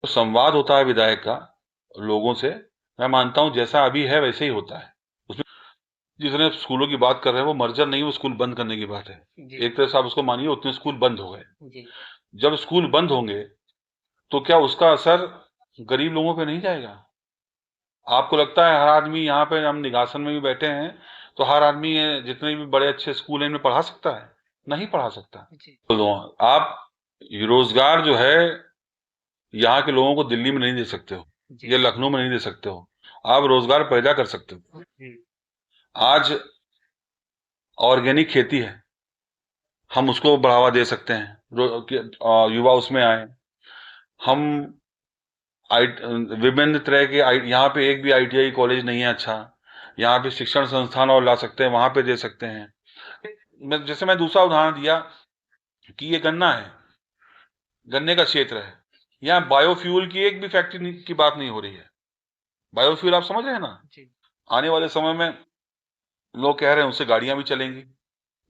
संवाद होता है विधायक का लोगों से, मैं मानता हूँ जैसा अभी है वैसे ही होता है। उसमें जितने स्कूलों की बात कर रहे हैं वो मर्जर नहीं, वो स्कूल बंद करने की बात है। एक तरह से आप उसको मानिए उतने स्कूल बंद हो गए। जब स्कूल बंद होंगे तो क्या उसका असर गरीब लोगों पे नहीं जाएगा? आपको लगता है हर आदमी, यहाँ पे हम निगासन में भी बैठे हैं, तो हर आदमी जितने भी बड़े अच्छे स्कूल हैं इनमें पढ़ा सकता है? नहीं पढ़ा सकता। तो आप रोजगार जो है यहाँ के लोगों को दिल्ली में नहीं दे सकते हो या लखनऊ में नहीं दे सकते हो, आप रोजगार पैदा कर सकते हो। आज ऑर्गेनिक खेती है, हम उसको बढ़ावा दे सकते हैं, युवा उसमें आए। हम विभिन्न तरह के यहाँ पे एक भी आईटीआई कॉलेज नहीं है अच्छा, यहाँ पे शिक्षण संस्थान और ला सकते हैं, वहां पे दे सकते हैं। मैं दूसरा उदाहरण दिया कि ये गन्ना है, गन्ने का क्षेत्र है, यहाँ बायोफ्यूल की एक भी फैक्ट्री की बात नहीं हो रही है। बायोफ्यूल आप समझ रहे हैं ना? आने वाले समय में लोग कह रहे हैं उससे गाड़ियां भी चलेंगी।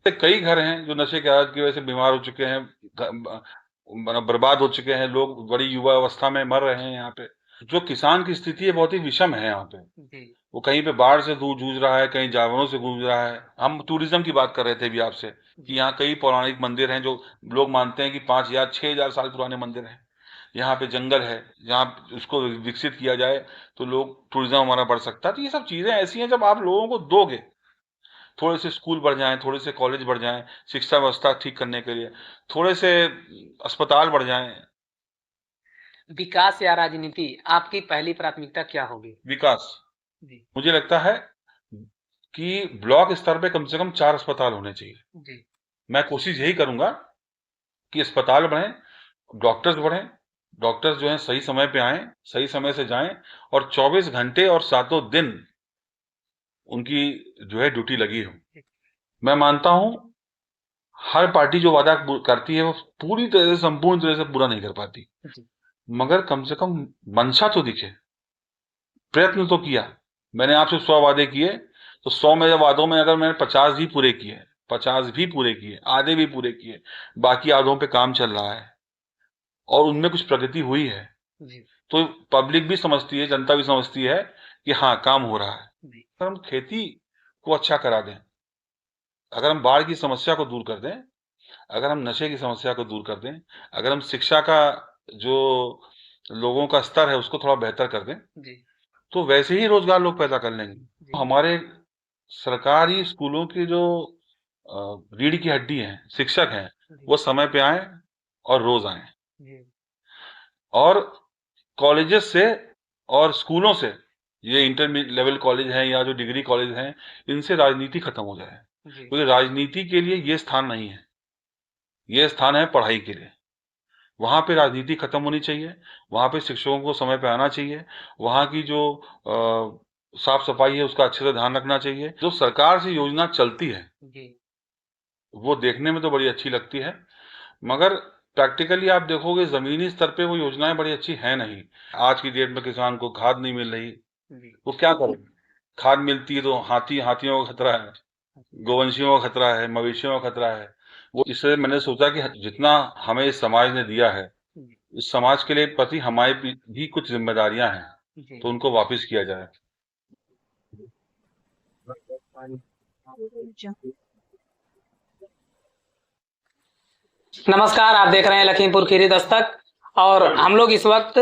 कई घर हैं जो नशे के आदत की वजह से बीमार हो चुके हैं, बर्बाद हो चुके हैं, लोग बड़ी युवा अवस्था में मर रहे हैं यहाँ पे। जो किसान की स्थिति है बहुत ही विषम है यहाँ पे। वो कहीं पे बाढ़ से दूर जूझ रहा है, कहीं जानवरों से जूझ रहा है। हम टूरिज्म की बात कर रहे थे अभी आपसे कि यहाँ कई पौराणिक मंदिर हैं जो लोग मानते हैं कि 5,000 6,000 साल पुराने मंदिर हैं। यहाँ पे जंगल है, जहाँ उसको विकसित किया जाए तो लोग टूरिज्म हमारा बढ़ सकता है। तो ये सब चीजें ऐसी हैं, जब आप लोगों को दोगे, थोड़े से स्कूल बढ़ जाएं, थोड़े से कॉलेज बढ़ जाएं शिक्षा व्यवस्था ठीक करने के लिए, थोड़े से अस्पताल बढ़ जाएं। विकास या राजनीति, आपकी पहली प्राथमिकता क्या होगी? विकास। मुझे लगता है कि ब्लॉक स्तर पे कम से कम 4 अस्पताल होने चाहिए। मैं कोशिश यही करूंगा कि अस्पताल बढ़े, डॉक्टर्स बढ़े, डॉक्टर्स जो हैं सही समय पे आए, सही समय से जाएं, और 24 घंटे और सातों दिन उनकी जो है ड्यूटी लगी हो। मैं मानता हूं हर पार्टी जो वादा करती है वो पूरी तरह से, संपूर्ण तरह से पूरा नहीं कर पाती, मगर कम से कम मंशा तो दिखे, प्रयत्न तो किया। मैंने आपसे 100 वादे किए, तो 100 में वादों में अगर मैंने 50 भी पूरे किए, 50 भी पूरे किए, आधे भी पूरे किए, बाकी आधों पे काम चल रहा है और उनमें कुछ प्रगति हुई है, तो पब्लिक भी समझती है, जनता भी समझती है कि हाँ काम हो रहा है। अगर हम खेती को अच्छा करा दें, अगर हम बाढ़ की समस्या को दूर कर दें, अगर हम नशे की समस्या को दूर कर दें, अगर हम शिक्षा का जो लोगों का स्तर है उसको थोड़ा बेहतर कर दें, तो वैसे ही रोजगार लोग पैदा कर लेंगे। तो हमारे सरकारी स्कूलों की जो रीढ़ की हड्डी है, शिक्षक हैं, वो समय पे आए और रोज आए। और कॉलेजेस से और स्कूलों से, ये इंटरमीडिएट लेवल कॉलेज हैं या जो डिग्री कॉलेज हैं, इनसे राजनीति खत्म हो जाए, क्योंकि राजनीति के लिए ये स्थान नहीं है, ये स्थान है पढ़ाई के लिए। वहां पे राजनीति खत्म होनी चाहिए, वहां पे शिक्षकों को समय पे आना चाहिए, वहां की जो साफ सफाई है उसका अच्छे से ध्यान रखना चाहिए। जो सरकार से योजना चलती है वो देखने में तो बड़ी अच्छी लगती है, मगर प्रैक्टिकली आप देखोगे जमीनी स्तर पे वो योजनाएं बड़ी अच्छी है नहीं। आज की डेट में किसान को खाद नहीं मिल रही, वो क्या करे? खाद मिलती है तो हाथियों का खतरा है, गोवंशियों का खतरा है, मवेशियों का खतरा है। वो इससे मैंने सोचा कि जितना हमें इस समाज ने दिया है, इस समाज के लिए प्रति हमारे भी कुछ जिम्मेदारियां हैं, तो उनको वापस किया जाए। नमस्कार, आप देख रहे हैं लखीमपुर खीरी दस्तक, और हम लोग इस वक्त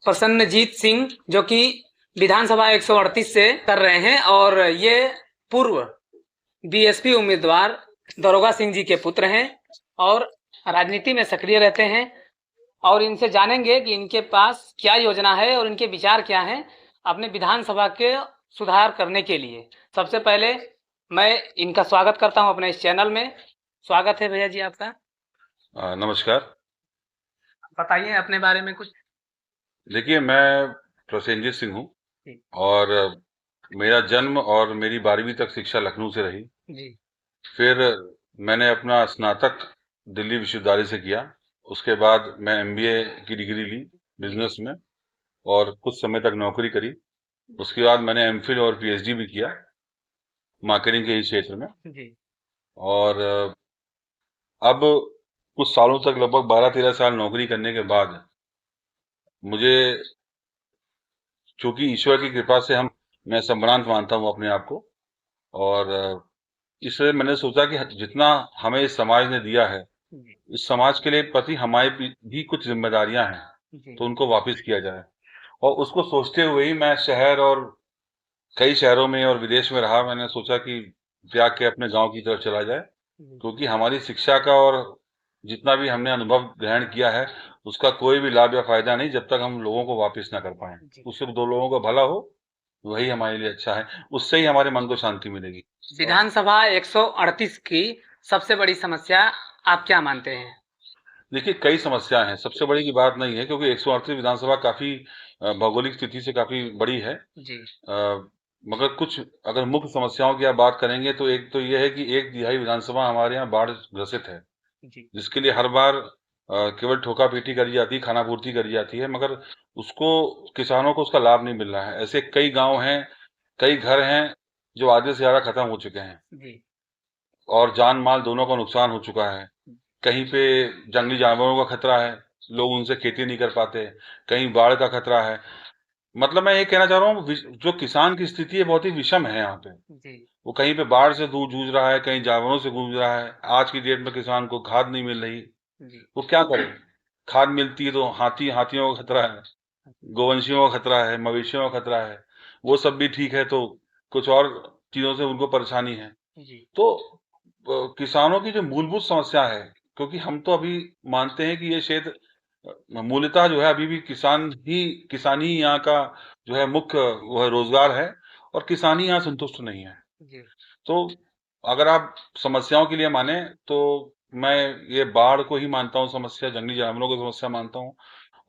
प्रसन्नजीत सिंह जो कि विधानसभा 138 से कर रहे हैं, और ये पूर्व बीएसपी उम्मीदवार दरोगा सिंह जी के पुत्र हैं और राजनीति में सक्रिय रहते हैं, और इनसे जानेंगे कि इनके पास क्या योजना है और इनके विचार क्या हैं अपने विधानसभा के सुधार करने के लिए। सबसे पहले मैं इनका स्वागत करता हूं अपने इस चैनल में। स्वागत है भैया जी आपका। नमस्कार। बताइए अपने बारे में कुछ। देखिए, मैं प्रसेनजीत सिंह हूँ और मेरा जन्म और मेरी 12वीं तक शिक्षा लखनऊ से रही। फिर मैंने अपना स्नातक दिल्ली विश्वविद्यालय से किया। उसके बाद मैं एमबीए की डिग्री ली बिजनेस में और कुछ समय तक नौकरी करी। उसके बाद मैंने एमफिल और पीएचडी भी किया मार्केटिंग के ही क्षेत्र में। और अब कुछ सालों तक, लगभग 12-13 साल नौकरी करने के बाद मुझे चूंकि ईश्वर की कृपा से मैं संभ्रांत मानता हूँ अपने आप को, और इसलिए मैंने सोचा कि जितना हमें इस समाज ने दिया है, इस समाज के लिए प्रति हमारी भी कुछ जिम्मेदारियां हैं, तो उनको वापस किया जाए। और उसको सोचते हुए ही मैं शहर और कई शहरों में और विदेश में रहा। मैंने सोचा कि त्याग के अपने गांव की तरफ चला जाए, क्योंकि हमारी शिक्षा का और जितना भी हमने अनुभव ग्रहण किया है, उसका कोई भी लाभ या फायदा नहीं जब तक हम लोगों को वापस ना कर पाए। उससे 2 लोगों का भला हो, वही हमारे लिए अच्छा है, उससे ही हमारे मन को शांति मिलेगी। विधानसभा 138 की सबसे बड़ी समस्या आप क्या मानते हैं? देखिए, कई समस्याएं हैं, सबसे बड़ी की बात नहीं है, क्योंकि 138 विधानसभा काफी भौगोलिक स्थिति से काफी बड़ी है जी। मगर कुछ अगर मुख्य समस्याओं की आप बात करेंगे तो एक तो यह है कि 1/3 विधानसभा हमारे यहाँ बाढ़ ग्रसित है, जिसके लिए हर बार केवल ठोका पीटी करी जाती है, खाना पूर्ति करी जाती है, मगर उसको किसानों को उसका लाभ नहीं मिल रहा है। ऐसे कई गांव हैं, कई घर हैं जो आधे से ज्यादा खत्म हो चुके हैं और जान माल दोनों का नुकसान हो चुका है। कहीं पे जंगली जानवरों का खतरा है, लोग उनसे खेती नहीं कर पाते, कहीं बाढ़ का खतरा है। मतलब मैं ये कहना चाह रहा हूँ, जो किसान की स्थिति है बहुत ही विषम है यहाँ पे। वो कहीं पे बाढ़ से दूर जूझ रहा है, कहीं जानवरों से जूझ रहा है। आज की डेट में किसान को खाद नहीं मिल रही, वो क्या करे? खाद मिलती है तो हाथियों का खतरा है, गोवंशियों का खतरा है, मवेशियों का खतरा है। वो सब भी ठीक है तो कुछ और चीजों से उनको परेशानी है। तो किसानों की जो मूलभूत समस्या है, क्योंकि हम तो अभी मानते हैं कि ये क्षेत्र मूलतः जो है अभी भी किसानी यहाँ का जो है मुख्य वह रोजगार है, और किसानी यहाँ संतुष्ट नहीं है। तो अगर आप समस्याओं के लिए माने तो मैं ये बाढ़ को ही मानता हूँ समस्या, जंगली जानवरों को समस्या मानता हूँ।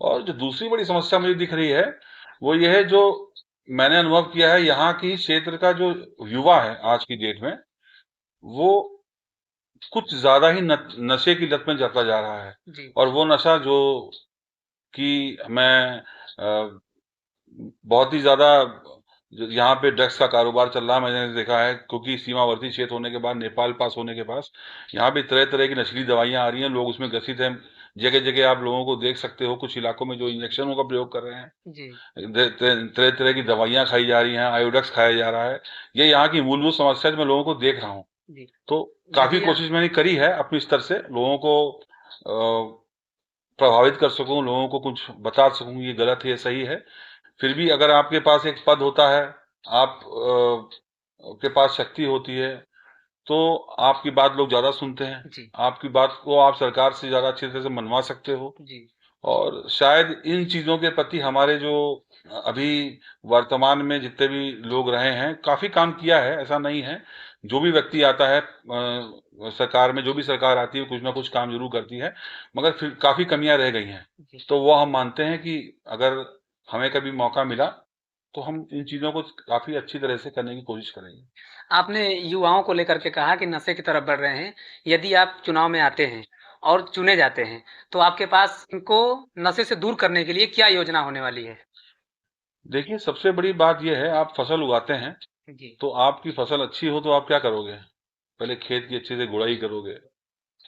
और जो दूसरी बड़ी समस्या मुझे दिख रही है वो ये है, जो मैंने अनुभव किया है, यहाँ की क्षेत्र का जो युवा है आज की डेट में, वो कुछ ज्यादा ही नशे की लत में जाता जा रहा है। और वो नशा जो कि मैं बहुत ही ज्यादा, यहाँ पे ड्रग्स का कारोबार चल रहा है, मैंने देखा है, क्योंकि सीमावर्ती क्षेत्र होने के बाद, नेपाल पास होने के पास यहाँ भी तरह तरह की नशीली दवाइयां आ रही हैं, लोग उसमें ग्रसित हैं। जगह जगह आप लोगों को देख सकते हो, कुछ इलाकों में जो इंजेक्शनों का प्रयोग कर रहे हैं, तरह तरह की दवाइयां खाई जा रही हैं, आयोडेक्स खाया जा रहा है। ये यहाँ की मूलभूत समस्या है, मैं लोगों को देख रहा हूँ। तो काफी कोशिश मैंने करी है अपनी स्तर से, लोगों को प्रभावित कर सकूं, लोगों को कुछ बता सकूं ये गलत है ये सही है। फिर भी अगर आपके पास एक पद होता है, आप के पास शक्ति होती है, तो आपकी बात लोग ज्यादा सुनते हैं। आपकी बात को आप सरकार से ज्यादा अच्छी तरह से मनवा सकते हो। और शायद इन चीजों के प्रति हमारे जो अभी वर्तमान में जितने भी लोग रहे हैं, काफी काम किया है, ऐसा नहीं है। जो भी व्यक्ति आता है सरकार में, जो भी सरकार आती है कुछ ना कुछ काम जरूर करती है, मगर फिर काफी कमियां रह गई हैं। तो वो हम मानते हैं कि अगर हमें कभी मौका मिला तो हम इन चीजों को काफी अच्छी तरह से करने की कोशिश करेंगे। आपने युवाओं को लेकर के कहा कि नशे की तरफ बढ़ रहे हैं। यदि आप चुनाव में आते हैं और चुने जाते हैं, तो आपके पास इनको नशे से दूर करने के लिए क्या योजना होने वाली है? देखिए, सबसे बड़ी बात यह है, आप फसल उगाते हैं तो आपकी फसल अच्छी हो तो आप क्या करोगे? पहले खेत की अच्छे से गुड़ाई करोगे,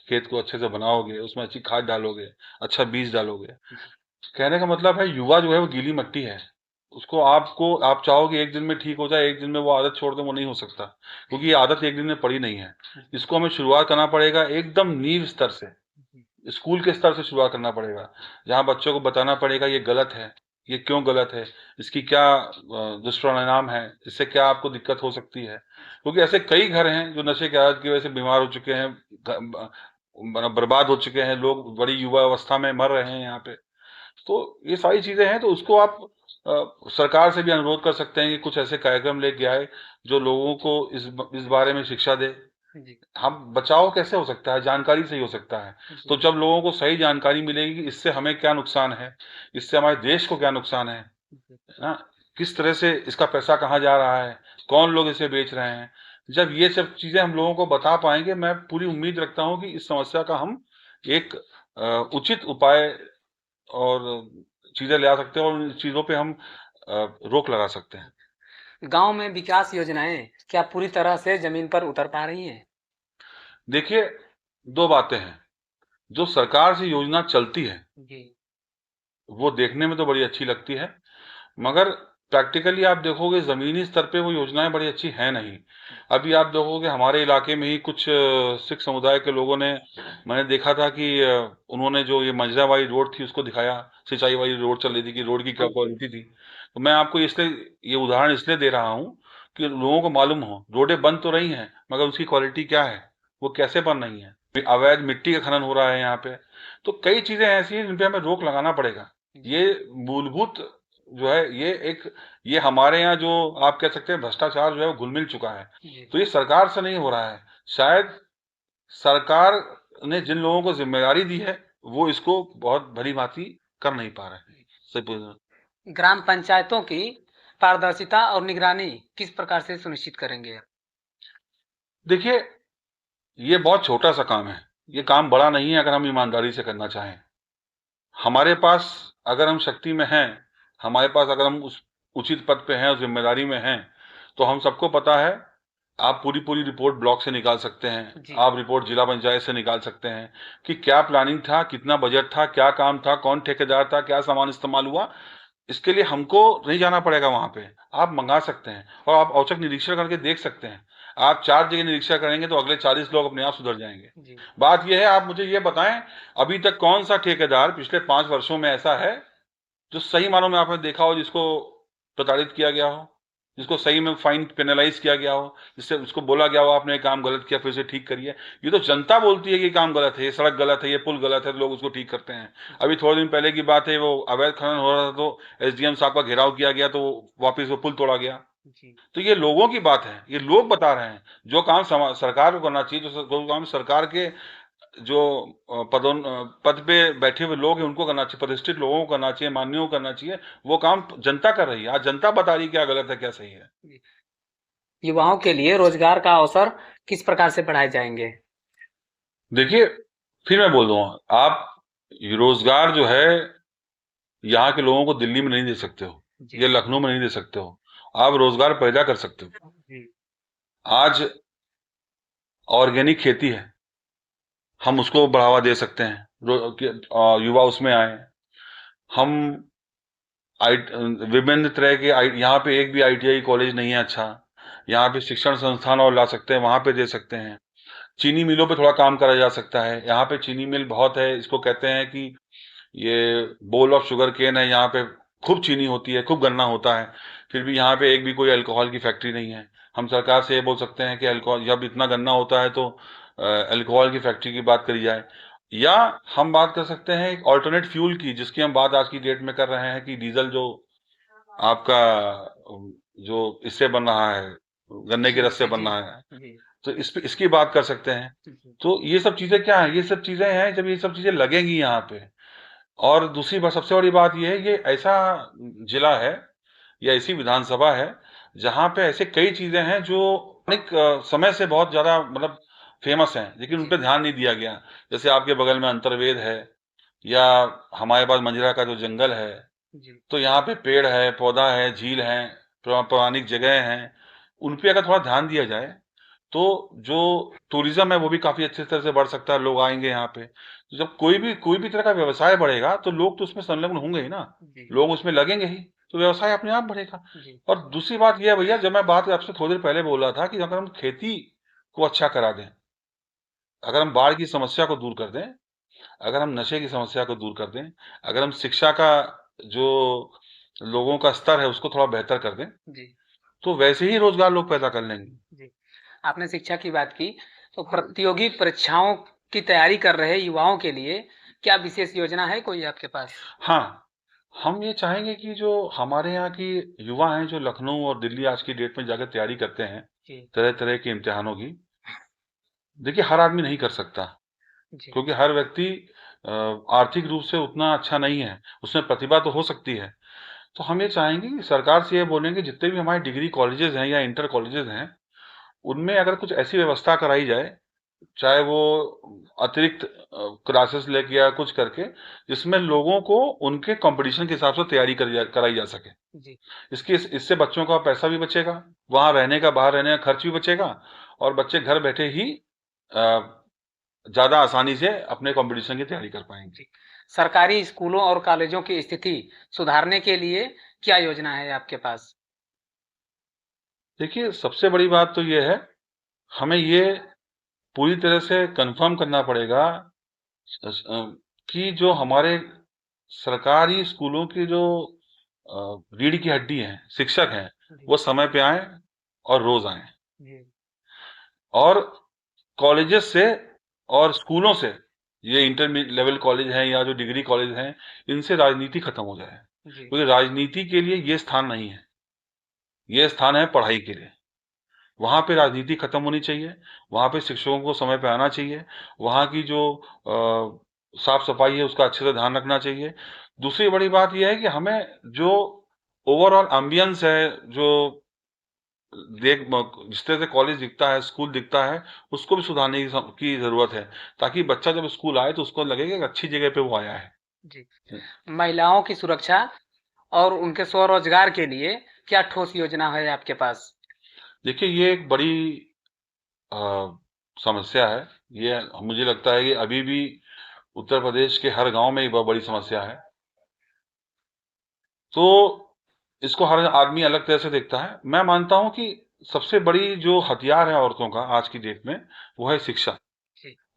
खेत को अच्छे से बनाओगे, उसमें अच्छी खाद डालोगे, अच्छा बीज डालोगे। कहने का मतलब है, युवा जो है वो गीली मिट्टी है। उसको आप चाहोगे एक दिन में ठीक हो जाए, एक दिन में वो आदत छोड़ दे, वो नहीं हो सकता, क्योंकि ये आदत एक दिन में पड़ी नहीं है। इसको हमें शुरुआत करना पड़ेगा एकदम नींव स्तर से, स्कूल के स्तर से शुरुआत करना पड़ेगा, जहाँ बच्चों को बताना पड़ेगा ये गलत है, ये क्यों गलत है, इसकी क्या दुष्परिणाम है, इससे क्या आपको दिक्कत हो सकती है। क्योंकि ऐसे कई घर हैं जो नशे की आदत की वजह से बीमार हो चुके हैं, बर्बाद हो चुके हैं, लोग बड़ी युवा अवस्था में मर रहे हैं यहाँ पे। तो ये सारी चीजें हैं, तो उसको आप सरकार से भी अनुरोध कर सकते हैं कि कुछ ऐसे कार्यक्रम लेके आए जो लोगों को इस बारे में शिक्षा दे। हम बचाव कैसे हो सकता है? जानकारी से ही हो सकता है। तो जब लोगों को सही जानकारी मिलेगी कि इससे हमें क्या नुकसान है, इससे हमारे देश को क्या नुकसान है ना, किस तरह से इसका पैसा कहाँ जा रहा है, कौन लोग इसे बेच रहे हैं, जब ये सब चीजें हम लोगों को बता पाएंगे, मैं पूरी उम्मीद रखता हूं कि इस समस्या का हम एक उचित उपाय और चीजें ले आ सकते हैं, और उन चीजों पे हम रोक लगा सकते हैं। गांव में विकास योजनाएं क्या पूरी तरह से जमीन पर उतर पा रही हैं? देखिए, 2 बातें हैं। जो सरकार से योजना चलती है वो देखने में तो बड़ी अच्छी लगती है, मगर प्रैक्टिकली आप देखोगे जमीनी स्तर पे वो योजनाएं बड़ी अच्छी हैं नहीं। अभी आप देखोगे हमारे इलाके में ही कुछ सिख समुदाय के लोगों ने, मैंने देखा था कि उन्होंने जो ये मंजरा वाली रोड थी उसको दिखाया, सिंचाई वाली रोड चल रही थी कि रोड की क्या क्वालिटी थी। तो मैं आपको इसलिए ये उदाहरण इसलिए दे रहा हूँ कि लोगों को मालूम हो रोडें बन तो रही हैं मगर उसकी क्वालिटी क्या है, वो कैसे बन रही है। अवैध मिट्टी का खनन हो रहा है यहाँ पे। तो कई चीजें ऐसी हैं जिन पे हमें रोक लगाना पड़ेगा। ये मूलभूत जो है ये हमारे यहाँ जो आप कह सकते हैं भ्रष्टाचार जो है वो घुल मिल चुका है। तो ये सरकार से नहीं हो रहा है, शायद सरकार ने जिन लोगों को जिम्मेदारी दी है वो इसको बहुत भली भांति कर नहीं पा रहे हैं। ग्राम पंचायतों की पारदर्शिता और निगरानी किस प्रकार से सुनिश्चित करेंगे? देखिए, ये बहुत छोटा सा काम है, ये काम बड़ा नहीं है अगर हम ईमानदारी से करना चाहें। हमारे पास अगर हम शक्ति में हैं, हमारे पास अगर हम उस उचित पद पे हैं और जिम्मेदारी में हैं, तो हम सबको पता है आप पूरी रिपोर्ट ब्लॉक से निकाल सकते हैं, आप रिपोर्ट जिला पंचायत से निकाल सकते हैं कि क्या प्लानिंग था, कितना बजट था, क्या काम था, कौन ठेकेदार था, क्या सामान इस्तेमाल हुआ। इसके लिए हमको नहीं जाना पड़ेगा वहां पे, आप मंगा सकते हैं और आप औचक निरीक्षण करके देख सकते हैं। आप 4 जगह निरीक्षण करेंगे तो अगले 40 लोग अपने आप सुधर जाएंगे। बात यह है, आप मुझे ये बताएं अभी तक कौन सा ठेकेदार पिछले 5 वर्षों में ऐसा है जो सही मानों में आपने देखा हो जिसको प्रताड़ित किया गया हो, जिसको सही में फाइन पेनलाइज किया गया हो, जिससे उसको बोला गया हो आपने काम गलत किया फिर से ठीक करिए। ये तो जनता बोलती है कि काम गलत है, ये सड़क गलत है, ये पुल गलत है, तो लोग उसको ठीक करते हैं। अभी थोड़े दिन पहले की बात है, वो अवैध खनन हो रहा था तो एसडीएम साहब का घेराव किया गया तो वापिस वो पुल तोड़ा गया। तो ये लोगों की बात है, ये लोग बता रहे हैं जो काम सरकार को करना चाहिए, जो काम सरकार के जो पद पे बैठे हुए लोग हैं उनको करना चाहिए, प्रतिष्ठित लोगों को करना चाहिए, मान्यों को करना चाहिए, वो काम जनता कर रही है। आज जनता बता रही है क्या गलत है क्या सही है। युवाओं के लिए रोजगार का अवसर किस प्रकार से बढ़ाए जाएंगे? देखिए, फिर मैं बोल दूंगा, आप रोजगार जो है यहाँ के लोगों को दिल्ली में नहीं दे सकते हो, ये लखनऊ में नहीं दे सकते हो, आप रोजगार पैदा कर सकते हो। आज ऑर्गेनिक खेती है, हम उसको बढ़ावा दे सकते हैं, युवा उसमें आए। हम विभिन्न तरह के यहाँ पे एक भी आईटीआई कॉलेज नहीं है अच्छा, यहाँ पे शिक्षण संस्थान और ला सकते हैं, वहां पे दे सकते हैं। चीनी मिलों पे थोड़ा काम करा जा सकता है, यहाँ पे चीनी मिल बहुत है, इसको कहते हैं कि ये बोल ऑफ शुगर केन है, यहाँ पे खूब चीनी होती है, खूब गन्ना होता है, फिर भी यहाँ पे एक भी कोई अल्कोहल की फैक्ट्री नहीं है। हम सरकार से ये बोल सकते हैं कि अल्कोहल, जब इतना गन्ना होता है तो अल्कोहल की फैक्ट्री की बात करी जाए। या हम बात कर सकते हैं एक ऑल्टरनेट फ्यूल की, जिसकी हम बात आज की डेट में कर रहे हैं कि डीजल जो आपका जो इससे बन रहा है, गन्ने के रस से बन रहा है, तो इसकी बात कर सकते हैं। तो ये सब चीजें क्या है, ये सब चीजें हैं, जब ये सब चीजें लगेंगी यहाँ पे। और दूसरी बात, सबसे बड़ी बात ये है, ये ऐसा जिला है या ऐसी विधानसभा है जहाँ पे ऐसे कई चीजें हैं जो अनेक समय से बहुत ज्यादा मतलब फेमस हैं, लेकिन उन पर ध्यान नहीं दिया गया। जैसे आपके बगल में अंतर्वेद है, या हमारे पास मंजरा का जो जंगल है, तो यहाँ पे पेड़ है, पौधा है, झील है, पौराणिक जगह हैं, उन पे अगर थोड़ा ध्यान दिया जाए तो जो टूरिज्म है वो भी काफी अच्छे तरह से बढ़ सकता है, लोग आएंगे यहाँ पे। तो जब कोई भी तरह का व्यवसाय बढ़ेगा तो लोग तो उसमें संलग्न होंगे ही ना, लोग उसमें लगेंगे ही, तो व्यवसाय अपने आप बढ़ेगा। और दूसरी बात यह है भैया, जब मैं बात आपसे थोड़ी देर पहले बोल रहा था कि अगर हम खेती को अच्छा करा दें, अगर हम बाढ़ की समस्या को दूर कर दें, अगर हम नशे की समस्या को दूर कर दें, अगर हम शिक्षा का जो लोगों का स्तर है उसको थोड़ा बेहतर कर दें, तो वैसे ही रोजगार लोग पैदा कर लेंगे। आपने शिक्षा की बात की, तो प्रतियोगी परीक्षाओं की तैयारी कर रहे युवाओं के लिए क्या विशेष योजना है कोई आपके पास? हाँ, हम ये चाहेंगे कि जो हमारे यहाँ की युवा हैं जो लखनऊ और दिल्ली आज की डेट में जाकर तैयारी करते हैं तरह तरह के इम्तिहानों की, देखिए हर आदमी नहीं कर सकता, क्योंकि हर व्यक्ति आर्थिक रूप से उतना अच्छा नहीं है, उसमें प्रतिभा तो हो सकती है। तो हम ये चाहेंगे कि सरकार से ये बोलेंगे जितने भी हमारे डिग्री कॉलेजेस हैं या इंटर कॉलेजेस हैं, उनमें अगर कुछ ऐसी व्यवस्था कराई जाए, चाहे वो अतिरिक्त क्लासेस लेके या कुछ करके, जिसमें लोगों को उनके कंपटीशन के हिसाब से तैयारी कराई जा सके। इससे बच्चों का पैसा भी बचेगा, वहां रहने का, बाहर रहने का खर्च भी बचेगा, और बच्चे घर बैठे ही ज्यादा आसानी से अपने कंपटीशन की तैयारी कर पाएंगे। सरकारी स्कूलों और कॉलेजों की स्थिति सुधारने के लिए क्या योजना है आपके पास? देखिए, सबसे बड़ी बात तो ये है, हमें ये पूरी तरह से कंफर्म करना पड़ेगा कि जो हमारे सरकारी स्कूलों की जो रीढ़ की हड्डी हैं, शिक्षक हैं, वो समय पे आए और रोज आए। और कॉलेजेस से और स्कूलों से, ये इंटरमीडिएट लेवल कॉलेज हैं या जो डिग्री कॉलेज हैं, इनसे राजनीति खत्म हो जाए, क्योंकि राजनीति के लिए ये स्थान नहीं है। ये स्थान है पढ़ाई के लिए। वहां पे राजनीति खत्म होनी चाहिए, वहां पे शिक्षकों को समय पे आना चाहिए, वहां की जो साफ सफाई है उसका अच्छे से ध्यान रखना चाहिए। दूसरी बड़ी बात यह है कि हमें जो ओवरऑल एम्बियंस है, जो देख जिस तरह से कॉलेज दिखता है, स्कूल दिखता है, उसको भी सुधारने की जरूरत है, ताकि बच्चा जब स्कूल आए तो उसको लगे कि एक अच्छी जगह पे वो आया है। जी। महिलाओं की सुरक्षा और उनके स्वरोजगार के लिए क्या ठोस योजना है आपके पास? देखिए, ये एक बड़ी समस्या है। ये मुझे लगता है कि अभी भी उत्तर प्रदेश के हर गांव में एक बहुत बड़ी समस्या है। तो इसको हर आदमी अलग तरह से देखता है। मैं मानता हूं कि सबसे बड़ी जो हथियार है औरतों का आज की डेट में, वो है शिक्षा।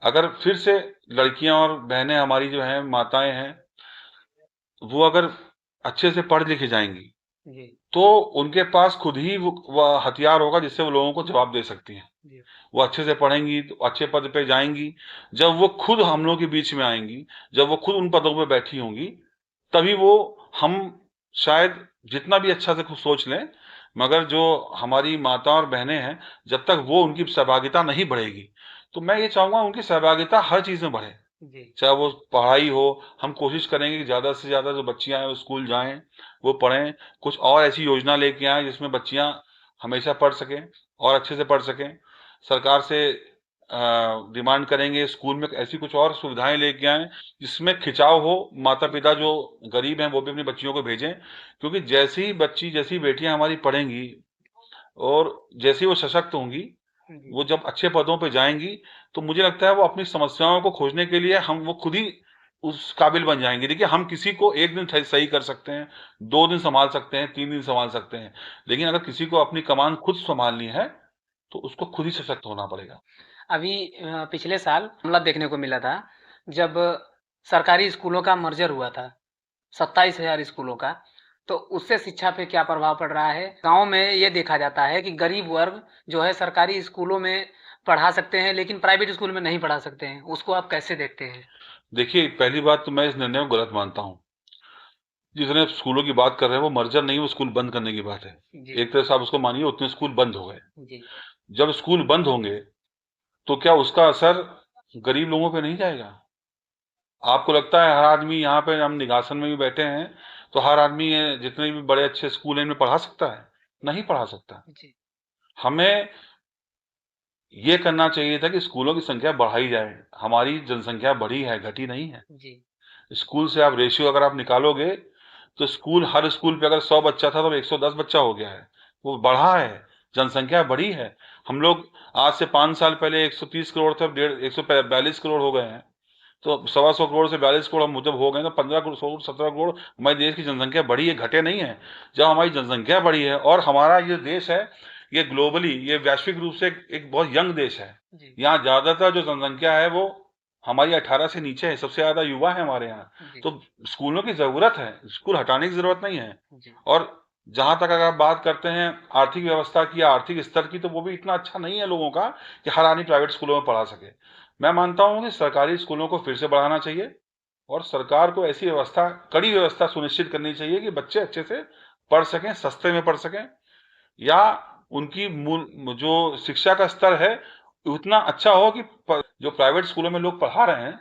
अगर फिर से लड़कियां और बहनें हमारी जो हैं, माताएं हैं, वो अगर अच्छे से पढ़ लिखे जाएंगी तो उनके पास खुद ही वो हथियार होगा जिससे वो लोगों को जवाब दे सकती हैं। वो अच्छे से पढ़ेंगी तो अच्छे पद पे जाएंगी। जब वो खुद हम लोग के बीच में आएंगी, जब वो खुद उन पदों पे बैठी होंगी, तभी वो हम शायद जितना भी अच्छा से कुछ सोच लें, मगर जो हमारी माता और बहनें हैं, जब तक वो उनकी सहभागिता नहीं बढ़ेगी, तो मैं ये चाहूंगा उनकी सहभागिता हर चीज में बढ़े। चाहे वो पढ़ाई हो, हम कोशिश करेंगे कि ज्यादा से ज्यादा जो बच्चियां हैं वो स्कूल जाएं, वो पढ़ें। कुछ और ऐसी योजना लेके आए जिसमें बच्चियां हमेशा पढ़ सकें और अच्छे से पढ़ सकें। सरकार से डिमांड करेंगे स्कूल में ऐसी कुछ और सुविधाएं लेके आए जिसमें खिंचाव हो। माता पिता जो गरीब हैं वो भी अपनी बच्चियों को भेजें, क्योंकि जैसी बच्ची, जैसी बेटियां हमारी पढ़ेंगी और जैसी वो सशक्त होंगी, वो जब अच्छे पदों पे जाएंगी, तो मुझे लगता है वो अपनी समस्याओं को खोजने के लिए हम वो खुद ही उस काबिल बन जाएंगे। देखिए, हम किसी को एक दिन सही कर सकते हैं, 2 दिन संभाल सकते हैं, 3 दिन संभाल सकते हैं, लेकिन अगर किसी को अपनी कमान खुद संभालनी है तो उसको खुद ही सशक्त होना पड़ेगा। अभी पिछले साल मामला देखने को मिला था, जब सरकारी स्कूलों का मर्जर हुआ था 27,000 स्कूलों का, तो उससे शिक्षा पे क्या प्रभाव पड़ रहा है? गांव में ये देखा जाता है कि गरीब वर्ग जो है सरकारी स्कूलों में पढ़ा सकते हैं लेकिन प्राइवेट स्कूल में नहीं पढ़ा सकते हैं, उसको आप कैसे देखते हैं? देखिए, पहली बात तो मैं इस निर्णय को गलत मानता हूँ। जितने स्कूलों की बात कर रहे हैं वो मर्जर नहीं, वो स्कूल बंद करने की बात है। एक तरह से आप उसको मानिए, उतने स्कूल बंद हो गए। जब स्कूल बंद होंगे तो क्या उसका असर गरीब लोगों पे नहीं जाएगा? आपको लगता है हर आदमी, यहाँ पे हम निगासन में भी बैठे हैं, तो हर आदमी जितने भी बड़े अच्छे स्कूल हैं इनमें पढ़ा सकता है? नहीं पढ़ा सकता। हमें ये करना चाहिए था कि स्कूलों की संख्या बढ़ाई जाए। हमारी जनसंख्या बढ़ी है, घटी नहीं है। स्कूल से आप रेशियो अगर आप निकालोगे तो स्कूल, हर स्कूल पे अगर 100 बच्चा था तो 110 बच्चा हो गया है। वो बढ़ा है, जनसंख्या बढ़ी है। हम लोग आज से 5 साल पहले 130 करोड़ थे, अब 142 करोड़ हो गए हैं। तो 125 करोड़ से 42 करोड़ हम जब हो गए तो 15 करोड़ 17 करोड़ हमारे देश की जनसंख्या बढ़ी है, घटे नहीं है। जब हमारी जनसंख्या बढ़ी है और हमारा ये देश है, ये ग्लोबली, ये वैश्विक रूप से एक बहुत यंग देश है। यहाँ ज्यादातर जो जनसंख्या है वो हमारी 18 से नीचे है, सबसे ज्यादा युवा है हमारे यहाँ। तो स्कूलों की जरूरत है, स्कूल हटाने की जरूरत नहीं है। और जहां तक अगर आप बात करते हैं आर्थिक व्यवस्था की या आर्थिक स्तर की, तो वो भी इतना अच्छा नहीं है लोगों का कि हर आदमी प्राइवेट स्कूलों में पढ़ा सके। मैं मानता हूं कि सरकारी स्कूलों को फिर से बढ़ाना चाहिए और सरकार को ऐसी व्यवस्था, कड़ी व्यवस्था सुनिश्चित करनी चाहिए कि बच्चे अच्छे से पढ़ सकें, सस्ते में पढ़ सकें, या उनकी मूल जो शिक्षा का स्तर है उतना अच्छा हो कि जो प्राइवेट स्कूलों में लोग पढ़ा रहे हैं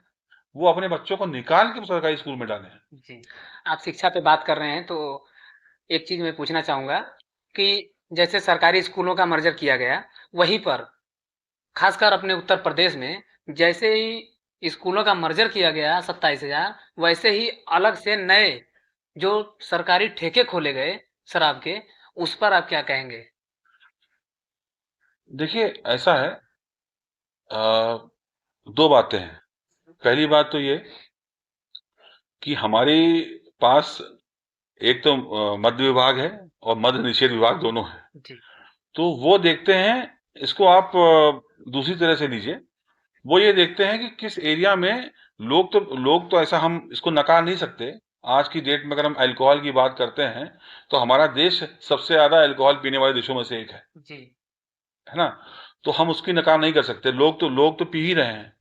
वो अपने बच्चों को निकाल के सरकारी स्कूल में डालें। जी, आप शिक्षा पे बात कर रहे हैं तो एक चीज मैं पूछना चाहूंगा कि जैसे सरकारी स्कूलों का मर्जर किया गया, वहीं पर खासकर अपने उत्तर प्रदेश में जैसे ही स्कूलों का मर्जर किया गया 27,000, वैसे ही अलग से नए जो सरकारी ठेके खोले गए शराब के, उस पर आप क्या कहेंगे? देखिए, ऐसा है, दो बातें हैं। पहली बात तो ये कि हमारे पास एक तो मद्य विभाग है और मद्य निषेध विभाग दोनों है। तो वो देखते हैं, इसको आप दूसरी तरह से लीजिए, वो ये देखते हैं कि किस एरिया में लोग तो ऐसा हम इसको नकार नहीं सकते। आज की डेट में अगर हम अल्कोहल की बात करते हैं तो हमारा देश सबसे ज्यादा अल्कोहल पीने वाले देशों में से एक है ना। तो हम उसकी नकार नहीं कर सकते, लोग तो पी ही रहे हैं।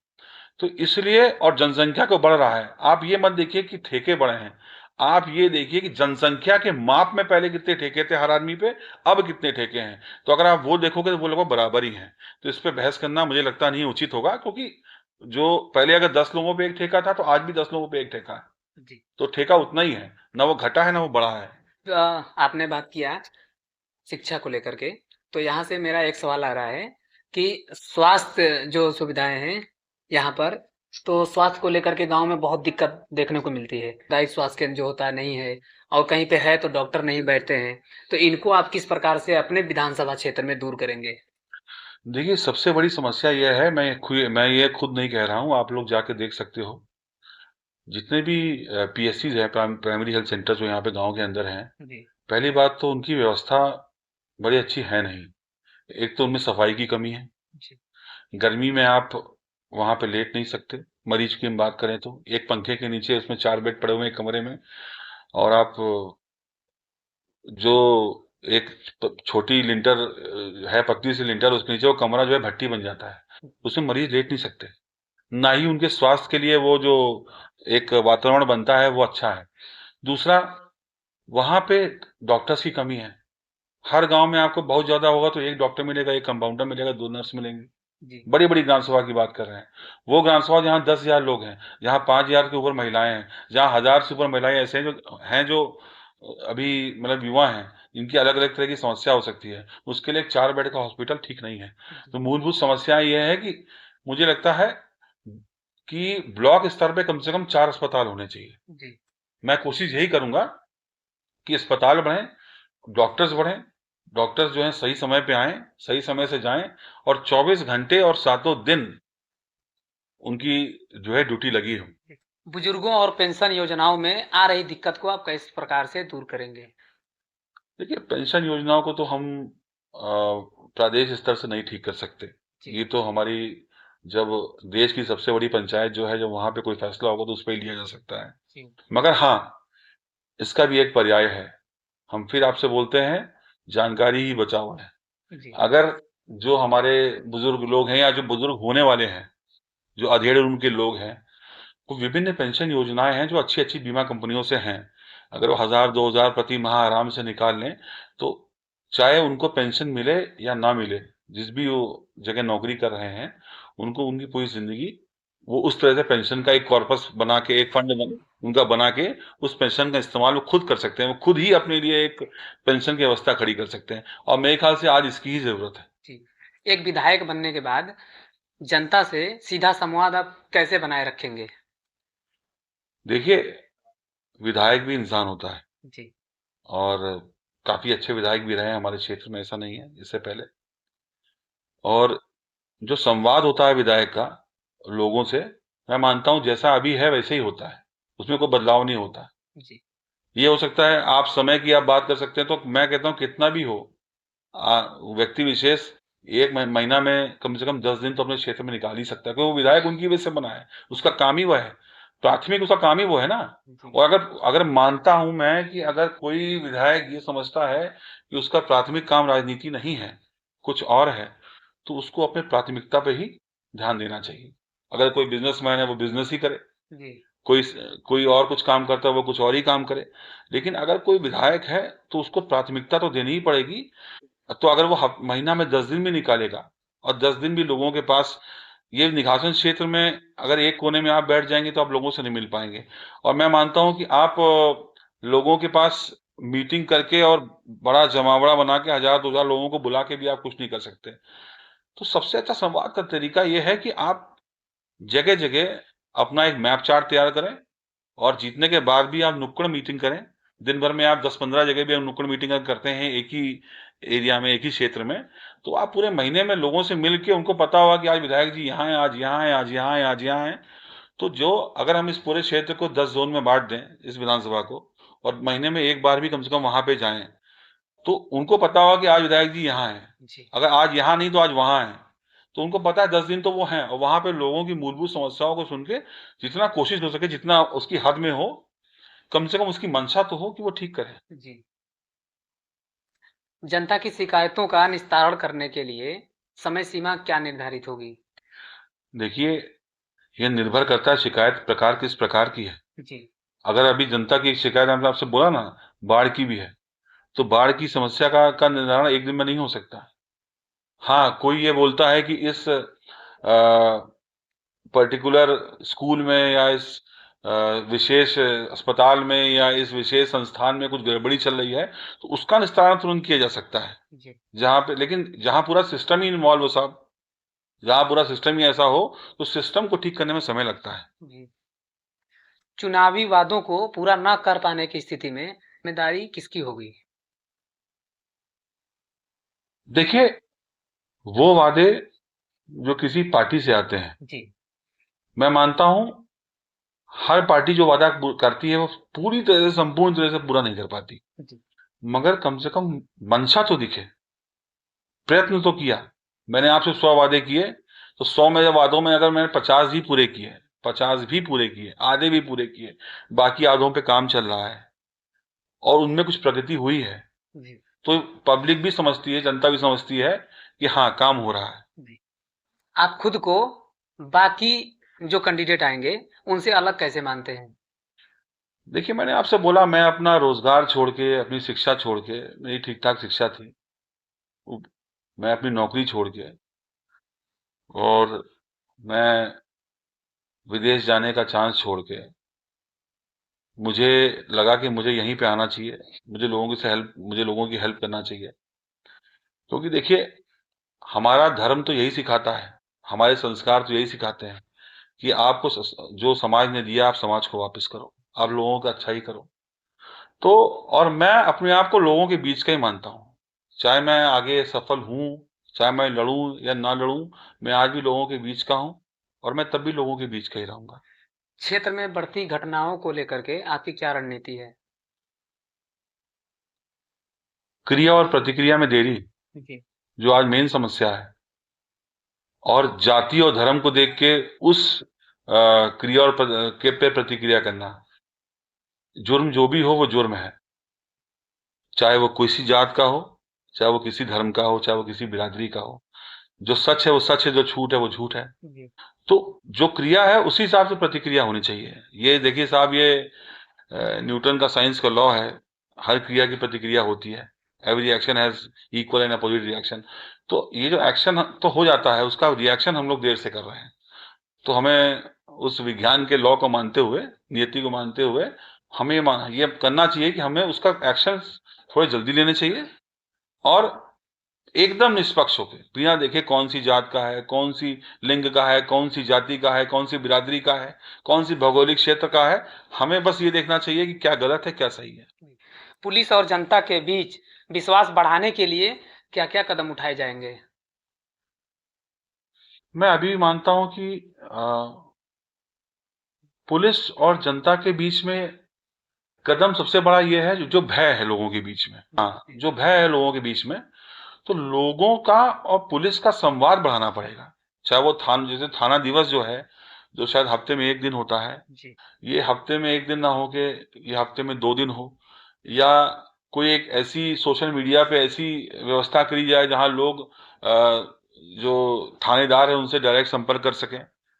तो इसलिए, और जनसंख्या को बढ़ रहा है। आप ये मत देखिए कि ठेके बढ़े हैं, आप ये देखिए कि जनसंख्या के माप में पहले कितने ठेके थे हर आदमी पे, अब कितने ठेके हैं। तो अगर आप वो देखोगे तो वो लोग बराबर ही हैं। तो इस पे बहस करना मुझे लगता नहीं उचित होगा, क्योंकि जो पहले अगर 10 लोगों पे एक ठेका था तो आज भी 10 लोगों पे एक ठेका है। तो ठेका उतना ही है, ना वो घटा है ना वो बढ़ा है। आपने बात किया शिक्षा को लेकर के, तो यहाँ से मेरा एक सवाल आ रहा है कि स्वास्थ्य जो सुविधाएं हैं यहाँ पर, तो स्वास्थ्य को लेकर के गांव में बहुत दिक्कत देखने को मिलती है। सामुदायिक स्वास्थ्य केंद्र जो होता है नहीं है, और कहीं पे है तो डॉक्टर नहीं बैठते हैं। तो इनको आप किस प्रकार से अपने विधानसभा क्षेत्र में दूर करेंगे? देखिए, सबसे बड़ी समस्या यह है, मैं ये खुद नहीं कह रहा हूँ, आप लोग जाके देख सकते हो। जितने भी पीएससीज है, प्राइमरी हेल्थ सेंटर जो यहाँ पे गांव के अंदर हैं, पहली बात तो उनकी व्यवस्था बड़ी अच्छी है नहीं। एक तो उनमें सफाई की कमी है, गर्मी में आप वहां पे लेट नहीं सकते। मरीज की हम बात करें तो एक पंखे के नीचे उसमें 4 बेड पड़े हुए हैं कमरे में, और आप जो एक छोटी लिंटर है, पतली सी लिंटर, उसके नीचे वो कमरा जो है भट्टी बन जाता है, उसमें मरीज लेट नहीं सकते। ना ही उनके स्वास्थ्य के लिए वो जो एक वातावरण बनता है वो अच्छा है। दूसरा, वहां पे डॉक्टर्स की कमी है। हर गांव में आपको बहुत ज्यादा होगा तो एक डॉक्टर मिलेगा, एक कंपाउंडर मिलेगा, 2 नर्स मिलेंगे। बड़ी बड़ी ग्राम सभा की बात कर रहे हैं। वो ग्राम सभा जहाँ 10,000 लोग हैं, जहाँ 5,000 के ऊपर महिलाएं हैं, जहाँ 1,000 से ऊपर महिलाएं ऐसे जो अभी मतलब युवा हैं, इनकी अलग अलग तरह की समस्या हो सकती है, उसके लिए एक 4 बेड का हॉस्पिटल ठीक नहीं है। तो मूलभूत समस्या यह है कि मुझे लगता है कि ब्लॉक स्तर पे कम से कम 4 अस्पताल होने चाहिए। मैं कोशिश यही करूंगा कि अस्पताल बढ़े, डॉक्टर्स बढ़ें, डॉक्टर्स जो हैं सही समय पे आएं, सही समय से जाएं, और 24 घंटे और सातों दिन उनकी जो है ड्यूटी लगी हो। बुजुर्गों और पेंशन योजनाओं में आ रही दिक्कत को आप किस प्रकार से दूर करेंगे? देखिए, पेंशन योजनाओं को तो हम प्रादेश स्तर से नहीं ठीक कर सकते। ये तो हमारी, जब देश की सबसे बड़ी पंचायत जो है, जब वहां पे कोई फैसला होगा तो उस पर ही लिया जा सकता है। मगर हाँ, इसका भी एक पर्याय है। हम फिर आपसे बोलते हैं, जानकारी ही बचाओ है। अगर जो हमारे बुजुर्ग लोग हैं या जो बुजुर्ग होने वाले हैं, जो अधेड़ उम्र के लोग हैं, वो विभिन्न पेंशन योजनाएं हैं जो अच्छी अच्छी बीमा कंपनियों से हैं। अगर वो 1,000-2,000 प्रति माह आराम से निकाल लें, तो चाहे उनको पेंशन मिले या ना मिले, जिस भी वो जगह नौकरी कर रहे हैं, उनको उनकी पूरी जिंदगी वो उस तरह से पेंशन का एक कॉर्पस बना के, एक फंड उनका बना के, उस पेंशन का इस्तेमाल वो खुद कर सकते हैं। वो खुद ही अपने लिए एक पेंशन की व्यवस्था खड़ी कर सकते हैं, और मेरे ख्याल से आज इसकी ही जरूरत है। एक विधायक बनने के बाद जनता से सीधा संवाद आप कैसे बनाए रखेंगे? देखिए, विधायक भी इंसान होता है, और काफी अच्छे विधायक भी रहे हैं हमारे क्षेत्र में, ऐसा नहीं है इससे पहले। और जो संवाद होता है विधायक का लोगों से, मैं मानता हूं जैसा अभी है वैसे ही होता है, उसमें कोई बदलाव नहीं होता। ये हो सकता है आप समय की आप बात कर सकते हैं, तो मैं कहता हूं कितना भी हो, व्यक्ति विशेष एक महीना में कम से कम 10 दिन तो अपने क्षेत्र में निकाल ही सकता है, क्योंकि वो विधायक उनकी वजह से बना है, उसका काम ही वह है, प्राथमिक उसका काम ही वो है ना। और अगर अगर मानता हूं मैं कि अगर कोई विधायक ये समझता है कि उसका प्राथमिक काम राजनीति नहीं है, कुछ और है, तो उसको अपने प्राथमिकता पे ही ध्यान देना चाहिए। अगर कोई बिजनेसमैन है वो बिजनेस ही करे, कोई कोई और कुछ काम करता है वो कुछ और ही काम करे। लेकिन अगर कोई विधायक है तो उसको प्राथमिकता तो देनी ही पड़ेगी। तो अगर वो महीना में 10 दिन भी निकालेगा, और 10 दिन भी लोगों के पास, ये निघासन क्षेत्र में अगर एक कोने में आप बैठ जाएंगे तो आप लोगों से नहीं मिल पाएंगे। और मैं मानता हूं कि आप लोगों के पास मीटिंग करके और बड़ा जमावड़ा बना के 1,000-2,000 लोगों को बुला के भी आप कुछ नहीं कर सकते। तो सबसे अच्छा संवाद का तरीका यह है कि आप जगह जगह अपना एक मैप चार्ट तैयार करें, और जीतने के बाद भी आप नुक्कड़ मीटिंग करें। दिन भर में आप 10-15 जगह भी हम नुक्कड़ मीटिंग करते हैं एक ही एरिया में, एक ही क्षेत्र में, तो आप पूरे महीने में लोगों से मिल के उनको पता होगा कि आज विधायक जी यहाँ है, आज यहाँ है, आज यहाँ है, आज यहाँ है। तो जो अगर हम इस पूरे क्षेत्र को 10 जोन में बांट दें, इस विधानसभा को, और महीने में एक बार भी कम से कम वहां पे जाएं, तो उनको पता होगा कि आज विधायक जी यहाँ हैं। अगर आज यहाँ नहीं तो आज वहां हैं, तो उनको पता है 10 दिन तो वो हैं, और वहां पे लोगों की मूलभूत समस्याओं को सुन के जितना कोशिश हो सके, जितना उसकी हद में हो, कम से कम उसकी मंशा तो हो कि वो ठीक करे। जी। जनता की शिकायतों का निस्तारण करने के लिए समय सीमा क्या निर्धारित होगी? देखिए, ये निर्भर करता है शिकायत प्रकार किस प्रकार की है जी। अगर अभी जनता की शिकायत, हमने आपसे बोला ना, बाढ़ की भी है, तो बाढ़ की समस्या का निवारण एक दिन में नहीं हो सकता। हाँ, कोई ये बोलता है कि इस पर्टिकुलर स्कूल में या इस विशेष अस्पताल में या इस विशेष संस्थान में कुछ गड़बड़ी चल रही है, तो उसका निस्तारण तुरंत किया जा सकता है। जी। जहाँ पे, लेकिन जहाँ पूरा सिस्टम ही इन्वॉल्व हो साहब, जहाँ पूरा सिस्टम ही ऐसा हो, तो सिस्टम को ठीक करने में समय लगता है। जी। चुनावी वादों को पूरा न कर पाने की स्थिति में जिम्मेदारी किसकी होगी? देखिए, वो वादे जो किसी पार्टी से आते हैं, जी। मैं मानता हूं हर पार्टी जो वादा करती है वो पूरी तरह से, संपूर्ण तरह से पूरा नहीं कर पाती, जी। मगर कम से कम मंशा तो दिखे, प्रयत्न तो किया। मैंने आपसे 100 वादे किए, तो 100 में वादों में अगर मैंने 50 ही पूरे किए, 50 भी पूरे किए, आधे भी पूरे किए, बाकी आधों पे काम चल रहा है और उनमें कुछ प्रगति हुई है, जी। तो पब्लिक भी समझती है, जनता भी समझती है कि हाँ, काम हो रहा है। जी। आप खुद को बाकी जो कैंडिडेट आएंगे उनसे अलग कैसे मानते हैं? देखिए, मैंने आपसे बोला, मैं अपना रोजगार छोड़ के, अपनी शिक्षा छोड़ के, मेरी ठीक ठाक शिक्षा थी, मैं अपनी नौकरी छोड़ के, और मैं विदेश जाने का चांस छोड़ के, मुझे लगा कि मुझे यहीं पे आना चाहिए, मुझे लोगों की हेल्प करना चाहिए। क्योंकि देखिए, हमारा धर्म तो यही सिखाता है, हमारे संस्कार तो यही सिखाते हैं कि आपको जो समाज ने दिया, आप समाज को वापस करो, आप लोगों का अच्छा ही करो। तो और मैं अपने आप को लोगों के बीच का ही मानता हूँ, चाहे मैं आगे सफल हूँ, चाहे मैं लड़ूं या ना लड़ूं, मैं आज भी लोगों के बीच का हूँ, और मैं तब भी लोगों के बीच का ही रहूंगा। क्षेत्र में बढ़ती घटनाओं को लेकर के आपकी क्या रणनीति है? क्रिया और प्रतिक्रिया में देरी, जी। जो आज मेन समस्या है, और जाति और धर्म को देख के उस क्रिया और के पे प्रतिक्रिया करना, जुर्म जो भी हो वो जुर्म है, चाहे वो किसी जात का हो, चाहे वो किसी धर्म का हो, चाहे वो किसी बिरादरी का हो। जो सच है वो सच है, जो झूठ है वो झूठ है। जी। तो जो क्रिया है उसी हिसाब से प्रतिक्रिया होनी चाहिए। ये देखिए साहब, ये न्यूटन का साइंस का लॉ है, हर क्रिया की प्रतिक्रिया होती है। Every action has equal and opposite reaction. तो ये जो एक्शन तो हो जाता है, उसका रिएक्शन हम लोग देर से कर रहे हैं। तो हमें उस विज्ञान के लॉ को मानते हुए, नियति को मानते हुए, हमें ये करना चाहिए कि हमें उसका एक्शन थोड़े जल्दी लेने चाहिए, और एकदम निष्पक्ष होकर, बिना देखे कौन सी जात का है, कौन सी लिंग का है, कौन सी जाति का है, कौन सी बिरादरी का है, कौन सी भौगोलिक क्षेत्र का है, हमें बस ये देखना चाहिए कि क्या गलत है, क्या सही है। पुलिस और जनता के बीच विश्वास बढ़ाने के लिए क्या क्या कदम उठाए जाएंगे? मैं अभी भी मानता हूं कि पुलिस और जनता के बीच में कदम सबसे बड़ा ये है, जो भय है लोगों के बीच में। हाँ, जो भय है लोगों के बीच में, तो लोगों का और पुलिस का संवाद बढ़ाना पड़ेगा। चाहे वो जैसे थाना दिवस जो है, जो शायद हफ्ते में एक दिन होता है, जी। ये हफ्ते में एक दिन ना हो के ये हफ्ते में 2 दिन हो, या कोई एक ऐसी सोशल मीडिया पे ऐसी व्यवस्था करी जाए जहां लोग जो थानेदार है उनसे डायरेक्ट संपर्क कर सकें,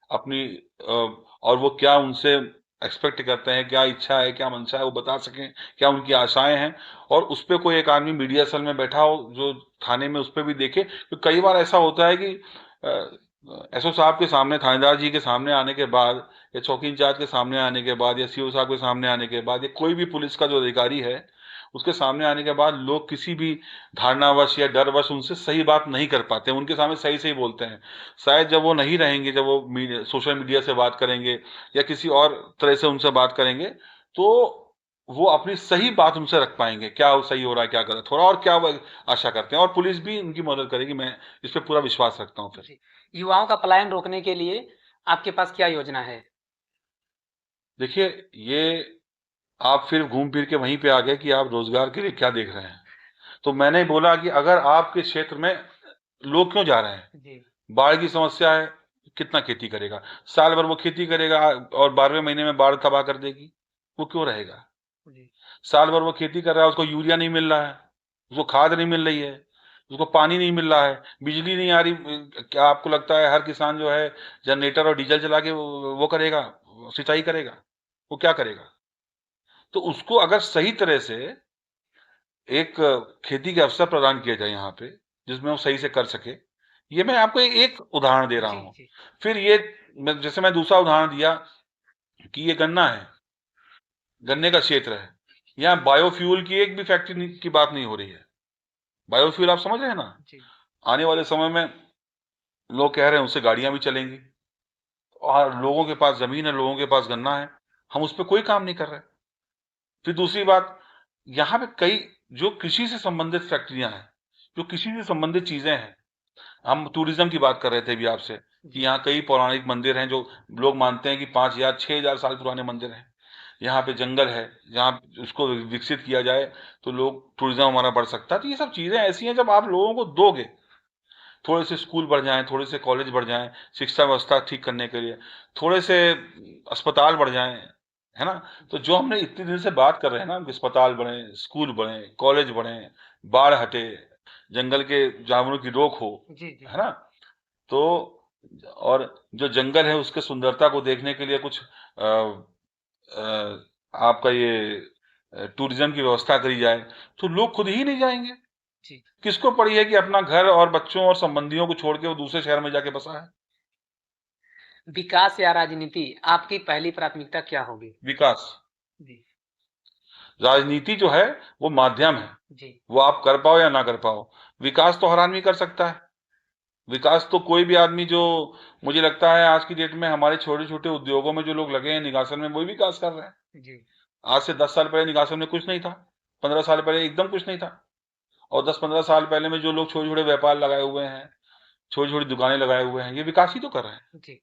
अपनी और वो क्या उनसे एक्सपेक्ट करते हैं, क्या इच्छा है, क्या मंशा है, वो बता सकें, क्या उनकी आशाएं हैं, और उस पे कोई एक आदमी मीडिया सेल में बैठा हो जो थाने में, उस पे भी देखे। तो कई बार ऐसा होता है कि एसओ साहब के सामने, थानेदार जी के सामने आने के बाद, या चौकी इंचार्ज के सामने आने के बाद, या सीओ साहब के सामने आने के बाद, या कोई भी पुलिस का जो अधिकारी है उसके सामने आने के बाद, लोग किसी भी धारणावश या डरवश उनसे सही बात नहीं कर पाते, उनके सामने सही सही बोलते हैं। शायद जब वो नहीं रहेंगे, जब वो सोशल मीडिया से बात करेंगे या किसी और तरह से उनसे बात करेंगे, तो वो अपनी सही बात उनसे रख पाएंगे, क्या सही हो रहा है, क्या गलत हो रहा है, और क्या वो आशा करते हैं, और पुलिस भी उनकी मदद करेगी। मैं इस पर पूरा विश्वास रखता हूँ। फिर युवाओं का पलायन रोकने के लिए आपके पास क्या योजना है? देखिए, ये आप फिर घूम फिर के वहीं पे आ गए कि आप रोजगार के लिए क्या देख रहे हैं। तो मैंने बोला कि अगर आपके क्षेत्र में लोग क्यों जा रहे हैं, जी बाढ़ की समस्या है, कितना खेती करेगा, साल भर वो खेती करेगा और 12वें महीने में बाढ़ तबाह कर देगी, वो क्यों रहेगा। जी साल भर वो खेती कर रहा है, उसको यूरिया नहीं मिल रहा है, उसको खाद नहीं मिल रही है, उसको पानी नहीं मिल रहा है, बिजली नहीं आ रही। क्या आपको लगता है हर किसान जो है जनरेटर और डीजल चला के वो करेगा, सिंचाई करेगा? वो क्या करेगा? तो उसको अगर सही तरह से एक खेती के अवसर प्रदान किया जाए यहाँ पे, जिसमें वो सही से कर सके। ये मैं आपको एक उदाहरण दे रहा जी हूँ। जी फिर ये जैसे मैं दूसरा उदाहरण दिया कि ये गन्ना है, गन्ने का क्षेत्र है, यहाँ बायोफ्यूल की एक भी फैक्ट्री की बात नहीं हो रही है। बायोफ्यूल आप समझ रहे हैं ना? जी आने वाले समय में लोग कह रहे हैं उससे गाड़ियां भी चलेंगी, और लोगों के पास जमीन है, लोगों के पास गन्ना है, हम उस पर कोई काम नहीं कर रहे। फिर दूसरी बात, यहाँ पे कई जो कृषि से संबंधित फैक्ट्रियां हैं, जो कृषि से संबंधित चीजें हैं। हम टूरिज्म की बात कर रहे थे अभी आपसे कि यहाँ कई पौराणिक मंदिर हैं जो लोग मानते हैं कि 5,000 6,000 साल पुराने मंदिर हैं। यहाँ पे जंगल है, जहाँ उसको विकसित किया जाए तो लोग टूरिज्म हमारा बढ़ सकता है। तो ये सब चीजें ऐसी हैं, जब आप लोगों को दोगे, थोड़े से स्कूल बढ़ जाएं, थोड़े से कॉलेज बढ़ जाएं शिक्षा व्यवस्था ठीक करने के लिए, थोड़े से अस्पताल बढ़ जाएं, है ना। तो जो हमने इतने दिन से बात कर रहे हैं ना, अस्पताल बढ़े, स्कूल बढ़े, कॉलेज बढ़े, बाढ़ हटे, जंगल के जानवरों की रोक हो, जी जी है ना। तो और जो जंगल है उसके सुंदरता को देखने के लिए कुछ आपका ये टूरिज्म की व्यवस्था करी जाए, तो लोग खुद ही नहीं जाएंगे। जी किसको पड़ी है कि अपना घर और बच्चों और संबंधियों को छोड़ के वो दूसरे शहर में जाके बसा है। विकास या राजनीति, आपकी पहली प्राथमिकता क्या होगी? विकास। जी राजनीति जो है वो माध्यम है, जी वो आप कर पाओ या ना कर पाओ। विकास तो हर आदमी कर सकता है। विकास तो कोई भी आदमी, जो मुझे लगता है आज की डेट में हमारे छोटे छोटे उद्योगों में जो लोग लगे हैं निगासन में, वही विकास कर रहे हैं। जी आज से 10 साल पहले निगासन में कुछ नहीं था, 15 साल पहले एकदम कुछ नहीं था। और 10-15 साल पहले में जो लोग छोटे छोटे व्यापार लगाए हुए हैं, छोटी छोटी दुकानें लगाए हुए हैं, ये विकास ही तो कर रहे हैं। जी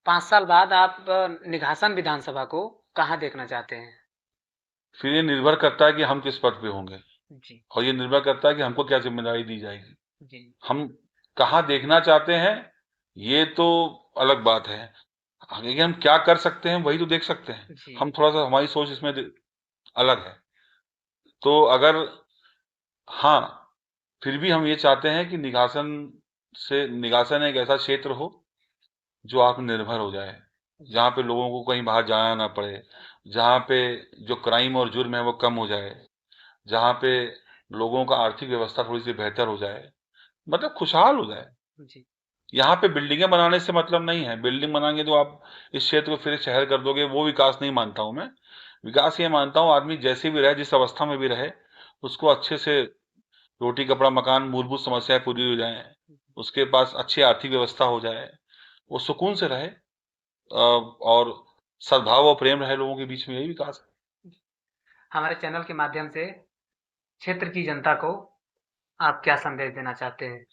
5 साल बाद आप निघासन विधानसभा को कहाँ देखना चाहते हैं? फिर ये निर्भर करता है कि हम किस पद पे होंगे, जी और ये निर्भर करता है कि हमको क्या जिम्मेदारी दी जाएगी। जी हम कहाँ देखना चाहते हैं ये तो अलग बात है, आगे हम क्या कर सकते हैं वही तो देख सकते हैं। जी हम थोड़ा सा, हमारी सोच इसमें अलग है। तो अगर, हाँ, फिर भी हम ये चाहते हैं कि निगासन एक ऐसा क्षेत्र हो जो आत्मनिर्भर हो जाए, जहाँ पे लोगों को कहीं बाहर जाना ना पड़े, जहाँ पे जो क्राइम और जुर्म है वो कम हो जाए, जहाँ पे लोगों का आर्थिक व्यवस्था थोड़ी सी बेहतर हो जाए, मतलब खुशहाल हो जाए। जी यहाँ पे बिल्डिंगें बनाने से मतलब नहीं है। बिल्डिंग बनाएंगे तो आप इस क्षेत्र को फिर शहर कर दोगे, वो विकास नहीं मानता हूँ मैं। विकास ये मानता हूँ आदमी जैसे भी रहे, जिस अवस्था में भी रहे, उसको अच्छे से रोटी कपड़ा मकान मूलभूत समस्याएं पूरी हो जाएं, उसके पास अच्छी आर्थिक व्यवस्था हो जाए, वो सुकून से रहे, और सद्भाव और प्रेम रहे लोगों के बीच में, यही विकास है। हमारे चैनल के माध्यम से क्षेत्र की जनता को आप क्या संदेश देना चाहते हैं?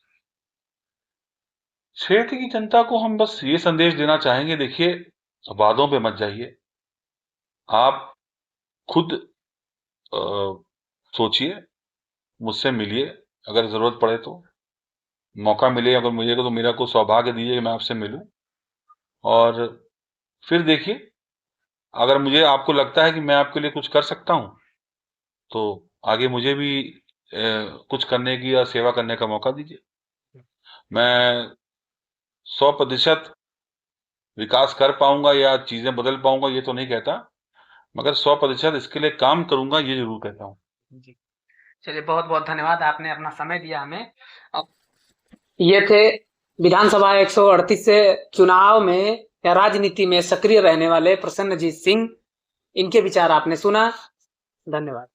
क्षेत्र की जनता को हम बस ये संदेश देना चाहेंगे, देखिए, वादों पे मत जाइए। आप खुद अ, सोचिए, मुझसे मिलिए, अगर जरूरत पड़े तो, मौका मिले अगर मुझे तो मेरा को सौभाग्य दीजिए कि मैं आपसे मिलूं। और फिर देखिए, अगर मुझे आपको लगता है कि मैं आपके लिए कुछ कर सकता हूं, तो आगे मुझे भी कुछ करने की या सेवा करने का मौका दीजिए। मैं 100% विकास कर पाऊंगा या चीजें बदल पाऊंगा ये तो नहीं कहता, मगर 100% इसके लिए काम करूंगा ये जरूर कहता हूँ। जी चलिए, बहुत बहुत धन्यवाद, आपने अपना समय दिया हमें। अब ये थे विधानसभा 138 से चुनाव में या राजनीति में सक्रिय रहने वाले प्रसन्नजीत सिंह। इनके विचार आपने सुना। धन्यवाद।